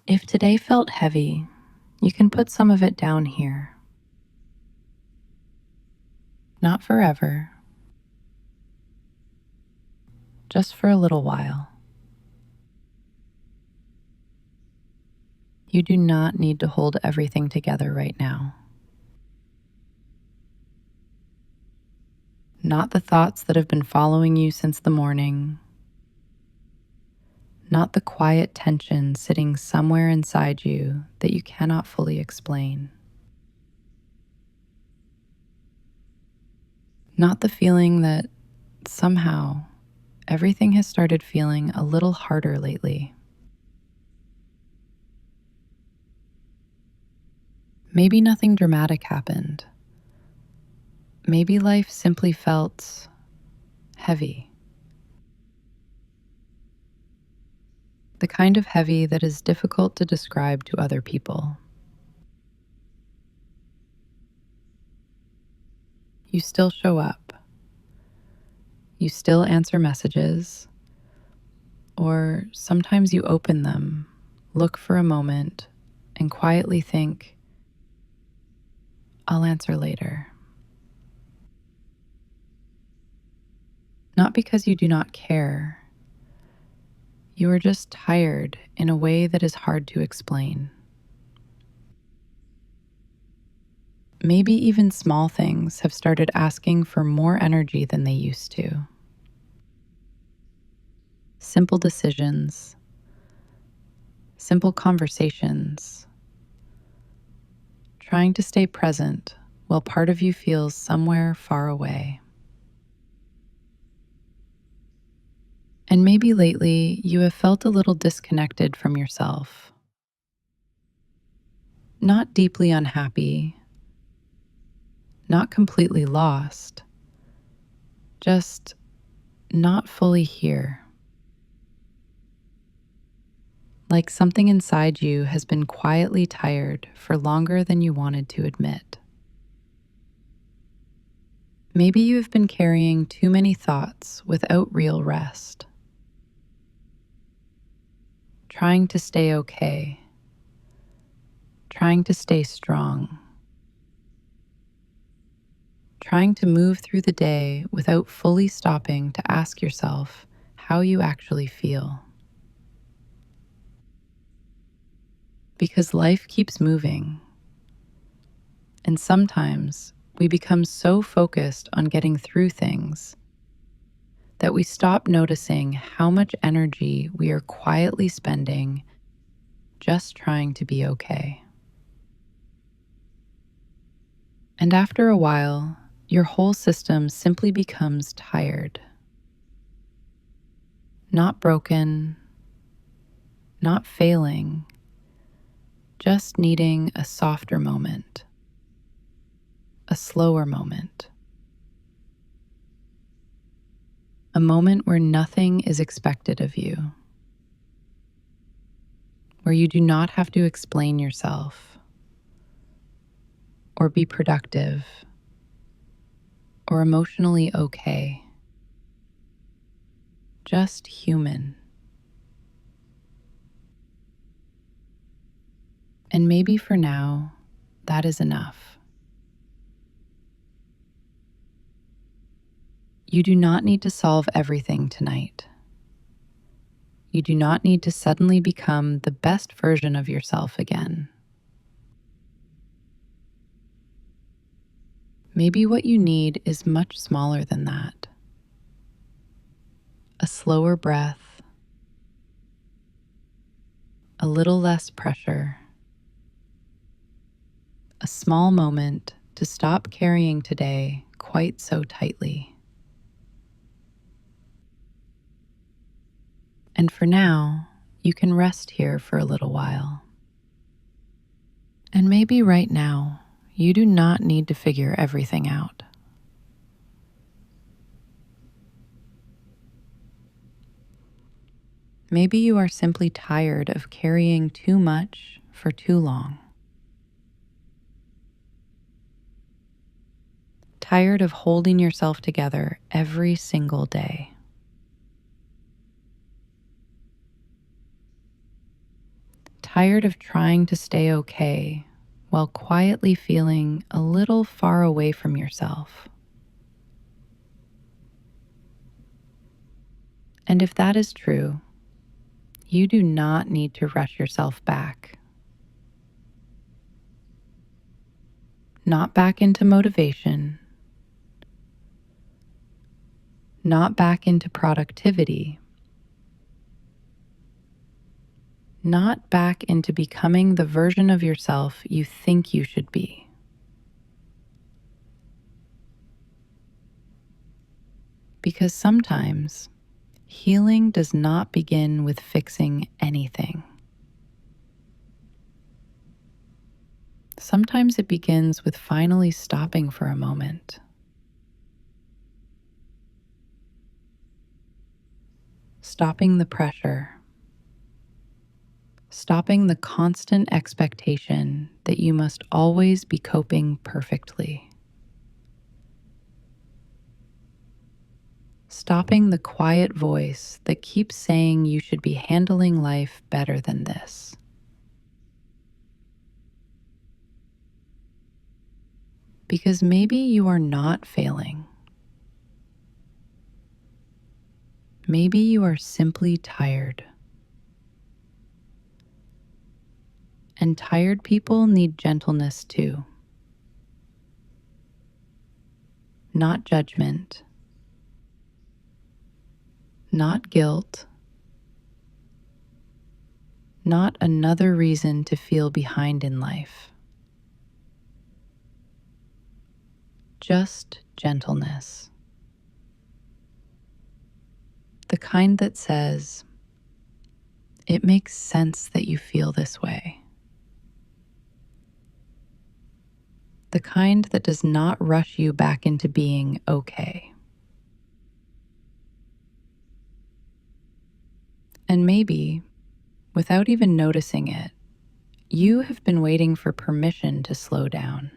If today felt heavy, you can put some of it down here. Not forever, just for a little while. You do not need to hold everything together right now. Not the thoughts that have been following you since the morning. Not the quiet tension sitting somewhere inside you that you cannot fully explain. Not the feeling that somehow everything has started feeling a little harder lately. Maybe nothing dramatic happened. Maybe life simply felt heavy. The kind of heavy that is difficult to describe to other people. You still show up. You still answer messages, or sometimes you open them, look for a moment, and quietly think, I'll answer later. Not because you do not care. You are just tired in a way that is hard to explain. Maybe even small things have started asking for more energy than they used to. Simple decisions, simple conversations, trying to stay present while part of you feels somewhere far away. And maybe lately you have felt a little disconnected from yourself. Not deeply unhappy, not completely lost, just not fully here. Like something inside you has been quietly tired for longer than you wanted to admit. Maybe you have been carrying too many thoughts without real rest. Trying to stay okay. Trying to stay strong. Trying to move through the day without fully stopping to ask yourself how you actually feel. Because life keeps moving. And sometimes we become so focused on getting through things that we stop noticing how much energy we are quietly spending just trying to be okay. And after a while, your whole system simply becomes tired. Not broken, not failing, just needing a softer moment, a slower moment. A moment where nothing is expected of you, where you do not have to explain yourself, or be productive, or emotionally okay. Just human. And maybe for now, that is enough. You do not need to solve everything tonight. You do not need to suddenly become the best version of yourself again. Maybe what you need is much smaller than that. A slower breath, a little less pressure, a small moment to stop carrying today quite so tightly. And for now, you can rest here for a little while. And maybe right now, you do not need to figure everything out. Maybe you are simply tired of carrying too much for too long. Tired of holding yourself together every single day. tired of trying to stay okay while quietly feeling a little far away from yourself. And if that is true, you do not need to rush yourself back. Not back into motivation, not back into productivity, not back into becoming the version of yourself you think you should be. Because sometimes healing does not begin with fixing anything. Sometimes it begins with finally stopping for a moment, stopping the pressure, stopping the constant expectation that you must always be coping perfectly, stopping the quiet voice that keeps saying you should be handling life better than this. Because maybe you are not failing. Maybe you are simply tired. And tired people need gentleness too. Not judgment, not guilt, not another reason to feel behind in life. Just gentleness. The kind that says, it makes sense that you feel this way. The kind that does not rush you back into being okay. And maybe, without even noticing it, you have been waiting for permission to slow down.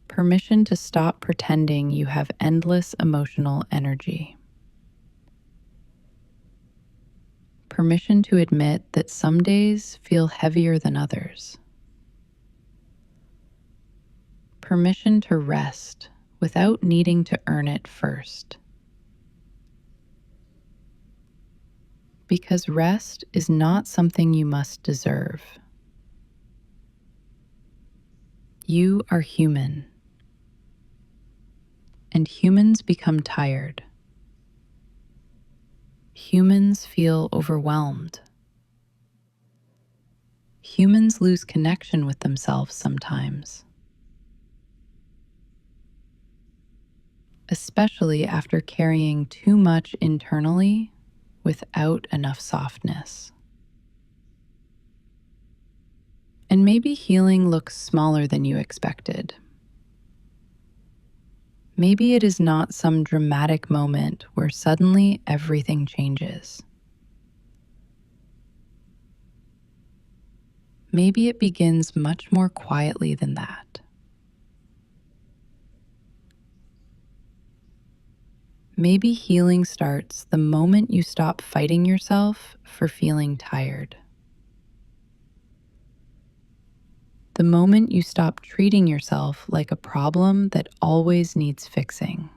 Permission to stop pretending you have endless emotional energy. Permission to admit that some days feel heavier than others. Permission to rest without needing to earn it first. Because rest is not something you must deserve. You are human. And humans become tired. Humans feel overwhelmed. Humans lose connection with themselves sometimes, especially after carrying too much internally without enough softness. And maybe healing looks smaller than you expected. Maybe it is not some dramatic moment where suddenly everything changes. Maybe it begins much more quietly than that. Maybe healing starts the moment you stop fighting yourself for feeling tired. The moment you stop treating yourself like a problem that always needs fixing.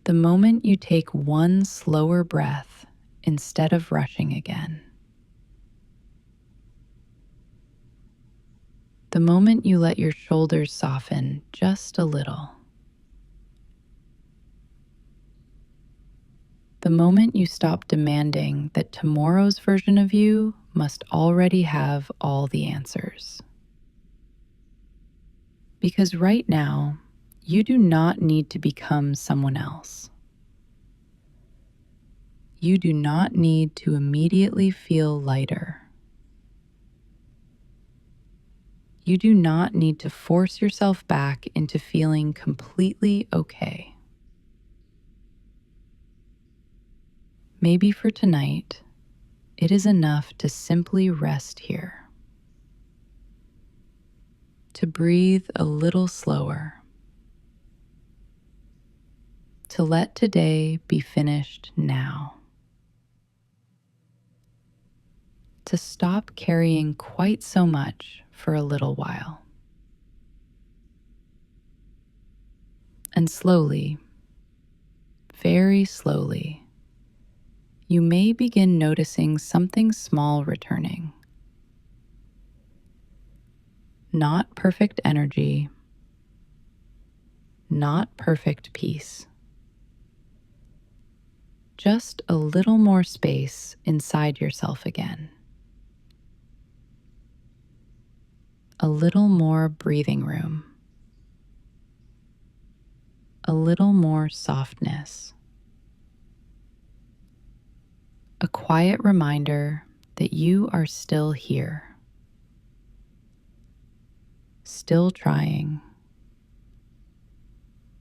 The moment you take one slower breath instead of rushing again. The moment you let your shoulders soften just a little. The moment you stop demanding that tomorrow's version of you must already have all the answers. Because right now, you do not need to become someone else. You do not need to immediately feel lighter. You do not need to force yourself back into feeling completely okay. Maybe for tonight, it is enough to simply rest here, to breathe a little slower, to let today be finished now. to stop carrying quite so much for a little while. And slowly, very slowly, you may begin noticing something small returning. Not perfect energy, not perfect peace. Just a little more space inside yourself again. A little more breathing room. A little more softness. A quiet reminder that you are still here, still trying,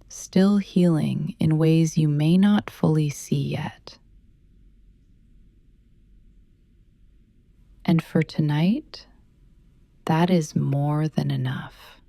still healing in ways you may not fully see yet. And for tonight, that is more than enough.